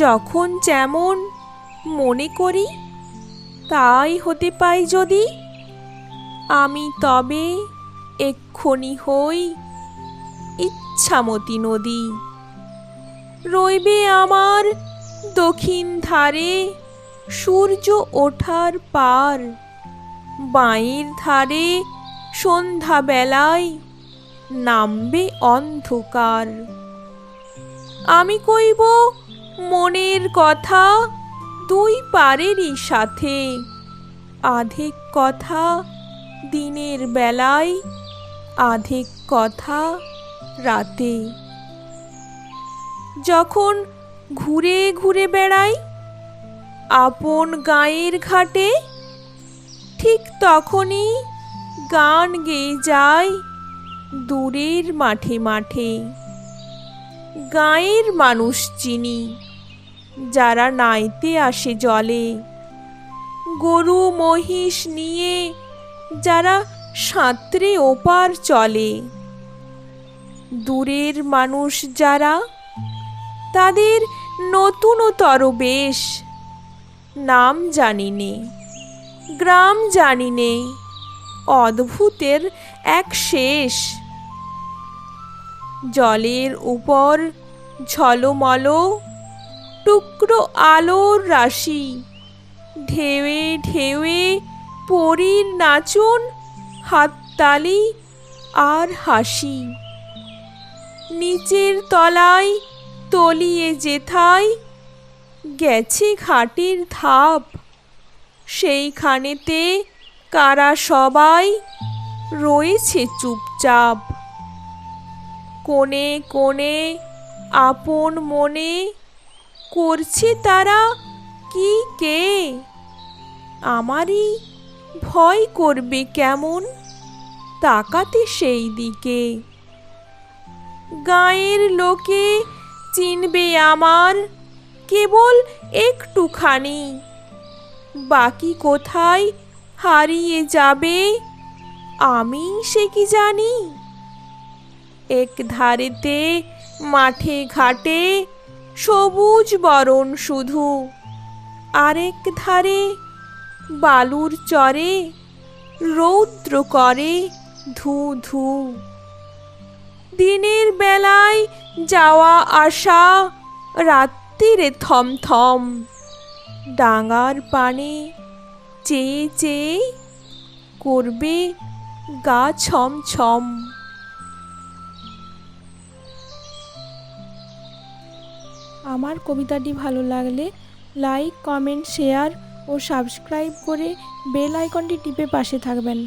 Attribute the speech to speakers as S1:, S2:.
S1: যখন যেমন মনে করি তাই হতে পাই যদি, আমি তবে এক্ষুনি হই ইচ্ছামতি নদী। রইবে আমার দক্ষিণ ধারে সূর্য ওঠার পার, বাঁয়ের ধারে সন্ধ্যাবেলায় নামবে অন্ধকার। আমি কইব মনের কথা দুই পারেরই সাথে, আধেক কথা দিনের বেলায়, আধেক কথা রাতে। যখন ঘুরে ঘুরে বেড়াই আপন গাঁয়ের ঘাটে, ঠিক তখনই গান গেয়ে যায় দূরের মাঠে মাঠে। গাঁয়ের মানুষ চিনি যারা নাইতে আসে জলে, গরু মহিষ নিয়ে যারা সাঁতরে ওপার চলে। দূরের মানুষ যারা তাদের নতুনতর বেশ, নাম জানি নে, গ্রাম জানি নে, অদ্ভুতের এক শেষ। জলের উপর ঝলমল টুকরো আলোর রাশি, ঢেউয়ে ঢেউয়ে পরীর নাচন, হাততালি আর হাসি। নিচের তলায় তলিয়ে যেথায় গেছে ঘাটের ধাপ, সেইখানেতে কারা সবাই রয়েছে চুপচাপ। কোণে কোণে আপন মনে করছে তারা কি কে, আমারই ভয় করবে কেমন তাকাতে সেই দিকে। গাঁয়ের লোকে চিনবে আমার কেবল একটুখানি, বাকি কোথায় হারিয়ে যাবে আমি সে কি জানি। এক ধারেতে মাঠে ঘাটে সবুজ বরণ শুধু, আরেক ধারে বালুর চরে রৌদ্র করে ধু ধু। দিনের বেলায় যাওয়া আসা, রাত্রিরে থমথম, ডাঙার পানে চেয়ে চেয়ে করবে গা ছমছম।
S2: আমার কবিতাটি ভালো লাগলে লাইক, কমেন্ট, শেয়ার ও সাবস্ক্রাইব করে বেল আইকনটি টিপে পাশে থাকবেন।